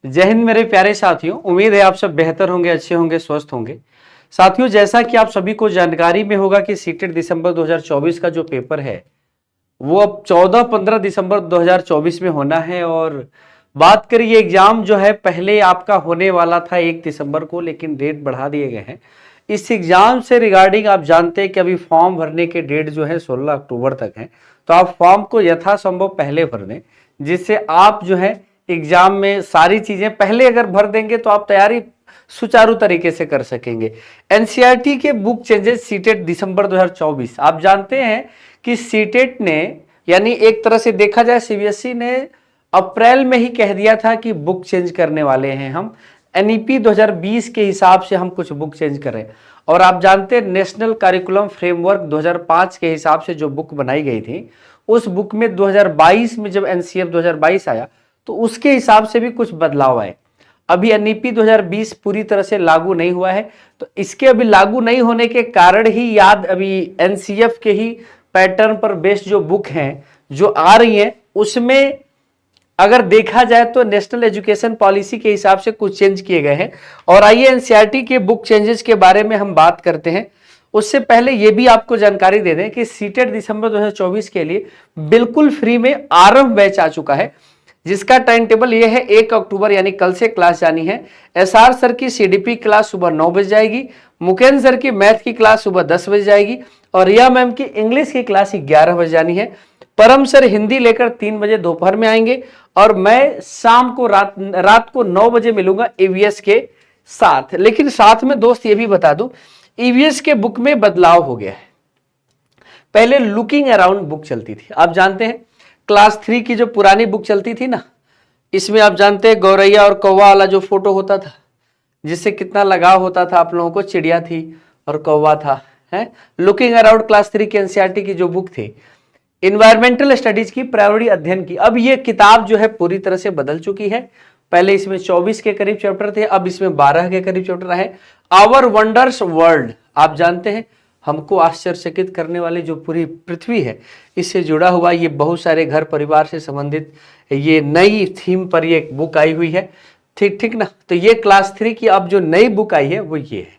जय हिंद मेरे प्यारे साथियों, उम्मीद है आप सब बेहतर होंगे, अच्छे होंगे, स्वस्थ होंगे। साथियों, जैसा कि आप सभी को जानकारी में होगा कि सीटेट दिसंबर 2024 का जो पेपर है वो अब 14-15 दिसंबर 2024 में होना है। और बात करिए एग्जाम जो है पहले आपका होने वाला था 1 दिसंबर को, लेकिन डेट बढ़ा दिए गए हैं। इस एग्जाम से रिगार्डिंग आप जानते हैं कि अभी फॉर्म भरने के डेट जो है 16 अक्टूबर तक है। तो आप फॉर्म को यथासंभव पहले भर दें, जिससे आप जो है एग्जाम में सारी चीजें पहले अगर भर देंगे तो आप तैयारी सुचारू तरीके से कर सकेंगे। एनसीईआरटी के बुक चेंजेस सीटेट दिसंबर 2024, आप जानते हैं कि सीटेट ने, यानी एक तरह से देखा जाए सीबीएसई ने अप्रैल में ही कह दिया था कि बुक चेंज करने वाले हैं हम। एनईपी 2020 के हिसाब से हम कुछ बुक चेंज करें। और आप जानते हैं नेशनल करिकुलम फ्रेमवर्क 2005 के हिसाब से जो बुक बनाई गई थी, उस बुक में 2022 में जब एनसीएफ 2022 आया तो उसके हिसाब से भी कुछ बदलाव आए। अभी एनईपी 2020 पूरी तरह से लागू नहीं हुआ है, तो इसके अभी लागू नहीं होने के कारण ही याद अभी एनसीएफ के ही पैटर्न पर बेस्ड जो बुक हैं जो आ रही हैं, उसमें अगर देखा जाए तो नेशनल एजुकेशन पॉलिसी के हिसाब से कुछ चेंज किए गए हैं। और आइए एनसीईआरटी के बुक चेंजेस के बारे में हम बात करते हैं। उससे पहले यह भी आपको जानकारी दे दें कि सीटेट दिसंबर 2024 के लिए बिल्कुल फ्री में आरंभ बैच आ चुका है, जिसका टाइम टेबल यह है 1 अक्टूबर यानी कल से क्लास जानी है। एसआर सर की सीडीपी क्लास सुबह 9 बजे जाएगी, मुकेंद्र सर की मैथ की क्लास सुबह 10 बजे जाएगी और रिया मैम की इंग्लिश की क्लास 11 बजे जानी है। परम सर हिंदी लेकर 3 बजे दोपहर में आएंगे और मैं शाम को रात को 9 बजे मिलूंगा ईवीएस के साथ। लेकिन साथ में दोस्त ये भी बता दूं, ईवीएस के बुक में बदलाव हो गया है। पहले लुकिंग अराउंड बुक चलती थी, आप जानते हैं क्लास 3 की जो पुरानी बुक चलती थी ना, इसमें आप जानते हैं गौरैया और कौवा वाला जो फोटो होता था, जिससे कितना लगाव होता था आप लोगों को, चिड़िया थी और कौवा था, है। लुकिंग अराउंड क्लास 3 की एनसीईआरटी की जो बुक थी इन्वायरमेंटल स्टडीज की, प्रायोरिटी अध्ययन की, अब ये किताब जो है पूरी तरह से बदल चुकी है। पहले इसमें 24 के करीब चैप्टर थे, अब इसमें 12 के करीब चैप्टर है। आवर वंडर्स वर्ल्ड, आप जानते हैं हमको आश्चर्यचकित करने वाली जो पूरी पृथ्वी है, इससे जुड़ा हुआ ये बहुत सारे घर परिवार से संबंधित ये नई थीम पर ये बुक आई हुई है। ठीक ना। तो ये क्लास 3 की अब जो नई बुक आई है वो ये है।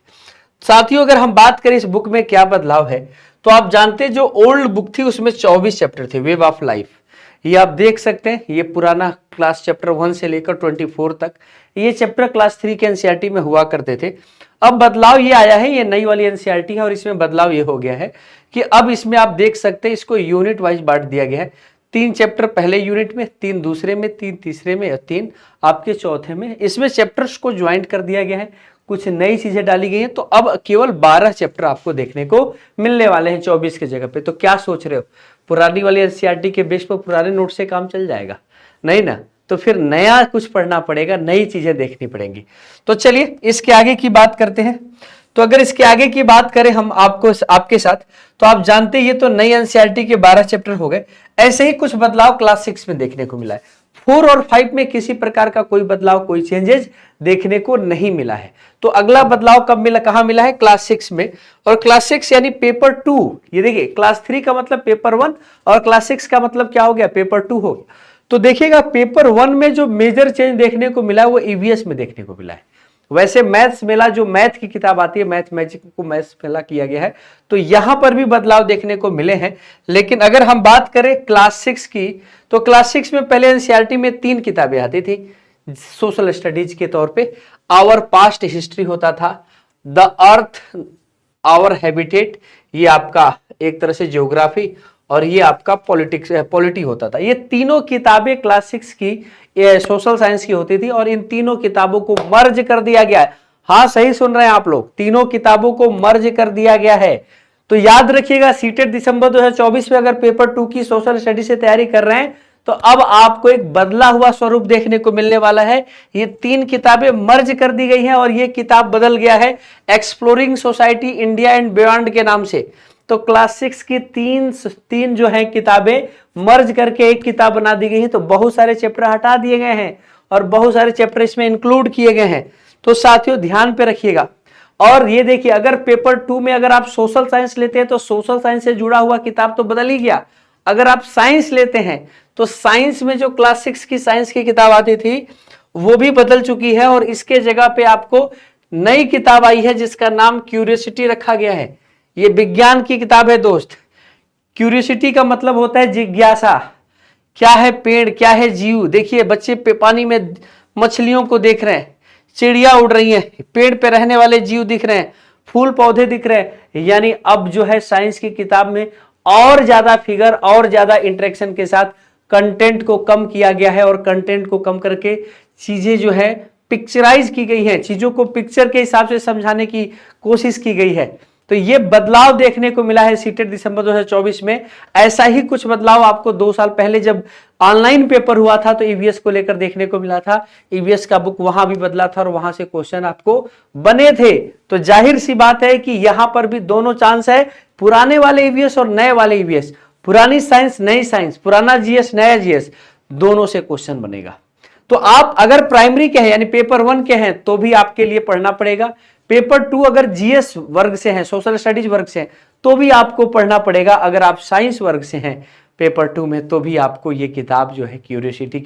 साथियों, अगर हम बात करें इस बुक में क्या बदलाव है, तो आप जानते हैं जो ओल्ड बुक थी उसमें 24 चैप्टर थे, वेब ऑफ लाइफ, ये आप देख सकते हैं। ये पुराना क्लास चैप्टर 1 से लेकर 24 तक ये चैप्टर क्लास 3 के एनसीईआरटी में हुआ करते थे। अब बदलाव ये आया है, ये नई वाली एनसीईआरटी है और इसमें बदलाव ये हो गया है कि अब इसमें आप देख सकते हैं इसको यूनिट वाइज बांट दिया गया है। 3 चैप्टर पहले यूनिट में, 3 दूसरे में, 3 तीसरे में और 3 आपके चौथे में। इसमें चैप्टर्स को ज्वाइंट कर दिया गया है, कुछ नई चीजें डाली गई हैं। तो अब केवल 12 चैप्टर आपको देखने को मिलने वाले हैं 24 के जगह पे। तो क्या सोच रहे हो, पुरानी वाली एनसीईआरटी के बेस पर पुराने नोट से काम चल जाएगा? नहीं ना, तो फिर नया कुछ पढ़ना पड़ेगा, नई चीजें देखनी पड़ेंगी। तो चलिए इसके आगे की बात करते हैं। तो अगर इसके आगे की बात करें हम आपके साथ, तो आप जानते हैं ये तो नई एनसीईआरटी के 12 चैप्टर हो गए। ऐसे ही कुछ बदलाव क्लास 6 में देखने को मिला है। 4 और 5 में किसी प्रकार का कोई बदलाव, कोई चेंजेस देखने को नहीं मिला है। तो अगला बदलाव कब मिला, कहां मिला है? क्लास 6 में। और क्लास 6 यानी पेपर 2, ये देखिए क्लास 3 का मतलब पेपर 1 और क्लास 6 का मतलब क्या हो गया, पेपर 2 हो गया। तो देखिएगा पेपर 1 में जो मेजर चेंज देखने को मिला है वो ईवीएस में देखने को मिला है। वैसे मैथ्स मेला जो मैथ की किताब आती है, मैथ मैजिक को मैथ्स मेला किया गया है, तो यहां पर भी बदलाव देखने को मिले हैं। लेकिन अगर हम बात करें क्लास 6 की, तो क्लास 6 में पहले एनसीईआरटी में 3 किताबें आती थी सोशल स्टडीज के तौर पे। आवर पास्ट हिस्ट्री होता था, द अर्थ आवर हैबिटेट, ये आपका एक तरह से ज्योग्राफी, और ये आपका पॉलिटी होता था। ये तीनों किताबें क्लास 6 की ये सोशल साइंस की होती थी और इन तीनों किताबों को मर्ज कर दिया गया है। हाँ, सही सुन रहे हैं आप लोग, तीनों किताबों को मर्ज कर दिया गया है। तो याद रखिएगा सीटेट दिसंबर 2024 में अगर पेपर 2 की सोशल स्टडी से तैयारी कर रहे हैं तो अब आपको एक बदला हुआ स्वरूप देखने को मिलने वाला है। ये 3 किताबें मर्ज कर दी गई हैं और ये किताब बदल गया है exploring society India and beyond के नाम से। तो क्लास 6 की तीन जो है किताबें मर्ज करके एक किताब बना दी गई है। तो बहुत सारे चैप्टर हटा दिए गए हैं और बहुत सारे चैप्टर इसमें इंक्लूड किए गए हैं। तो साथियों ध्यान पे रखिएगा। और ये देखिए, अगर पेपर 2 में अगर आप सोशल साइंस लेते हैं तो सोशल साइंस से जुड़ा हुआ किताब तो बदल ही गया। अगर आप साइंस लेते हैं तो साइंस में जो क्लास 6 की साइंस की किताब आती थी वो भी बदल चुकी है और इसके जगह पे आपको नई किताब आई है जिसका नाम क्यूरियोसिटी रखा गया है। ये विज्ञान की किताब है दोस्त। क्यूरियोसिटी का मतलब होता है जिज्ञासा। क्या है पेड़, क्या है जीव। देखिए बच्चे पानी में मछलियों को देख रहे हैं, चिड़िया उड़ रही हैं, पेड़ पे रहने वाले जीव दिख रहे हैं, फूल पौधे दिख रहे हैं। यानी अब जो है साइंस की किताब में और ज्यादा फिगर और ज्यादा इंटरेक्शन के साथ कंटेंट को कम किया गया है और कंटेंट को कम करके चीजें जो है पिक्चराइज की गई है, चीजों को पिक्चर के हिसाब से समझाने की कोशिश की गई है। तो ये बदलाव देखने को मिला है सीटेट दिसंबर 2024 में। ऐसा ही कुछ बदलाव आपको 2 साल पहले जब ऑनलाइन पेपर हुआ था तो ईवीएस को लेकर देखने को मिला था। ईवीएस का बुक वहां भी बदला था और वहां से क्वेश्चन आपको बने थे। तो जाहिर सी बात है कि यहां पर भी दोनों चांस है, पुराने वाले ईवीएस और नए वाले ईवीएस, पुरानी साइंस नई साइंस, पुराना जीएस नया जीएस, दोनों से क्वेश्चन बनेगा। तो आप अगर प्राइमरी के हैं यानी पेपर 1 के हैं तो भी आपके लिए पढ़ना पड़ेगा। पेपर 2 अगर जीएस वर्ग से हैं, सोशल स्टडीज वर्ग से हैं, तो भी आपको पढ़ना पड़ेगा। अगर आप साइंस वर्ग से हैं पेपर 2 में तो भी आपको ये किताब जो है क्यूरियोसिटी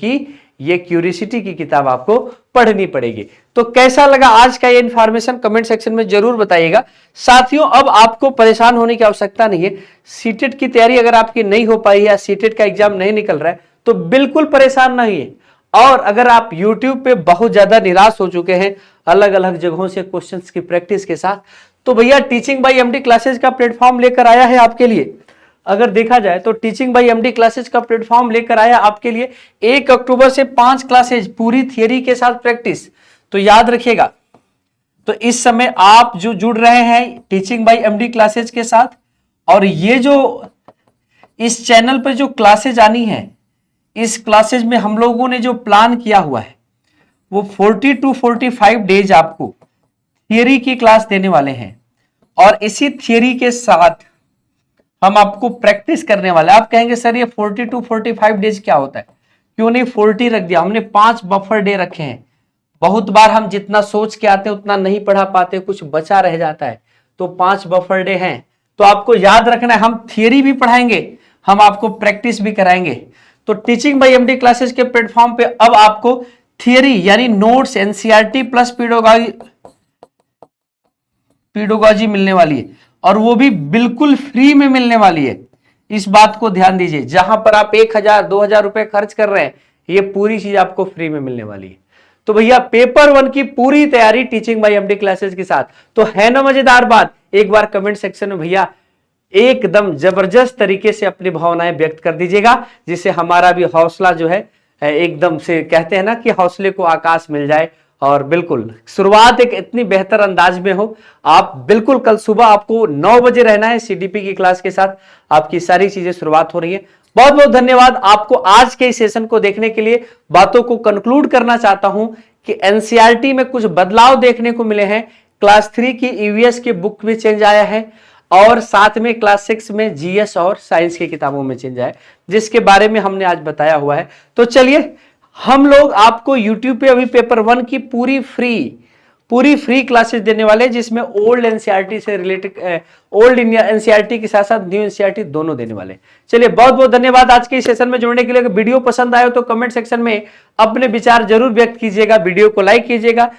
की किताब आपको पढ़नी पड़ेगी। तो कैसा लगा आज का ये इन्फॉर्मेशन कमेंट सेक्शन में जरूर बताइएगा। साथियों अब आपको परेशान होने की आवश्यकता नहीं है। सीटेट की तैयारी अगर आपकी नहीं हो पाई है या सीटेट का एग्जाम नहीं निकल रहा है तो बिल्कुल परेशान नहीं है। और अगर आप YouTube पे बहुत ज्यादा निराश हो चुके हैं अलग अलग जगहों से क्वेश्चंस की प्रैक्टिस के साथ, तो भैया टीचिंग बाय एमडी क्लासेस का प्लेटफॉर्म लेकर आया है आपके लिए। अगर देखा जाए तो टीचिंग बाय एमडी क्लासेस का प्लेटफॉर्म लेकर आया आपके लिए 1 अक्टूबर से 5 क्लासेज पूरी थियरी के साथ प्रैक्टिस। तो याद रखिएगा, तो इस समय आप जो जुड़ रहे हैं टीचिंग बाय एमडी क्लासेज के साथ, और ये जो इस चैनल पर जो क्लासेज आनी है, इस क्लासेज में हम लोगों ने जो प्लान किया हुआ है वो 40 to 45 डेज आपको थियरी की क्लास देने वाले हैं। और इसी थियरी के साथ हम आपको प्रैक्टिस करने वाले। आप कहेंगे सर ये 40 to 45 डेज क्या होता है, क्यों नहीं 40 रख दिया? हमने 5 बफर डे रखे हैं। बहुत बार हम जितना सोच के आते हैं उतना नहीं पढ़ा पाते, कुछ बचा रह जाता है, तो 5 बफर डे हैं। तो आपको याद रखना है, हम थियरी भी पढ़ाएंगे, हम आपको प्रैक्टिस भी कराएंगे। तो टीचिंग बाय एमडी क्लासेस के प्लेटफॉर्म पे अब आपको थियरी यानी नोट्स, एनसीईआरटी प्लस पीडोलॉजी मिलने वाली है, और वो भी बिल्कुल फ्री में मिलने वाली है। इस बात को ध्यान दीजिए, जहां पर आप 1000-2000 रुपए खर्च कर रहे हैं, ये पूरी चीज आपको फ्री में मिलने वाली है। तो भैया पेपर 1 की पूरी तैयारी टीचिंग बाय एमडी क्लासेस के साथ। तो है ना मजेदार बात? एक बार कमेंट सेक्शन में भैया एकदम जबरदस्त तरीके से अपनी भावनाएं व्यक्त कर दीजिएगा, जिससे हमारा भी हौसला जो है एकदम से, कहते हैं ना कि हौसले को आकाश मिल जाए, और बिल्कुल शुरुआत एक इतनी बेहतर अंदाज में हो। आप बिल्कुल कल सुबह आपको 9 बजे रहना है सीडीपी की क्लास के साथ, आपकी सारी चीजें शुरुआत हो रही है। बहुत बहुत धन्यवाद आपको आज के इस सेशन को देखने के लिए। बातों को कंक्लूड करना चाहता हूं कि एनसीईआरटी में कुछ बदलाव देखने को मिले हैं। क्लास 3 की ईवीएस की बुक में चेंज आया है, और साथ में क्लास 6 में जीएस और साइंस की किताबों में चेंज आया, जिसके बारे में हमने आज बताया हुआ है। तो चलिए हम लोग आपको YouTube पे अभी पेपर 1 की पूरी फ्री क्लासेस देने वाले हैं, जिसमें ओल्ड एनसीईआरटी से रिलेटेड, ओल्ड इंडिया एनसीईआरटी के साथ साथ न्यू एनसीईआरटी दोनों देने वाले हैं। चलिए बहुत बहुत धन्यवाद आज के इस सेशन में जुड़ने के लिए। अगर वीडियो पसंद आए तो कमेंट सेक्शन में अपने विचार जरूर व्यक्त कीजिएगा, वीडियो को लाइक कीजिएगा,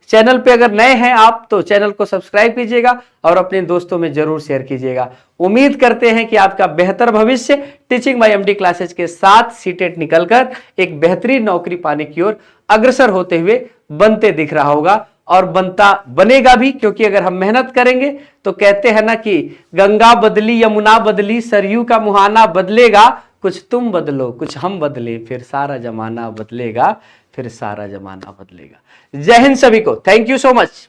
चैनल पे अगर नए हैं आप तो चैनल को सब्सक्राइब कीजिएगा और अपने दोस्तों में जरूर शेयर कीजिएगा। उम्मीद करते हैं कि आपका बेहतर भविष्य टीचिंग बाय एमडी क्लासेस के साथ सीटेट निकलकर एक बेहतरीन नौकरी पाने की ओर अग्रसर होते हुए बनते दिख रहा होगा, और बनेगा भी, क्योंकि अगर हम मेहनत करेंगे तो कहते हैं ना कि गंगा बदली यमुना बदली सरयू का मुहाना बदलेगा, कुछ तुम बदलो कुछ हम बदले, फिर सारा जमाना बदलेगा, फिर सारा जमाना बदलेगा। जय हिंद सभी को, थैंक यू सो मच।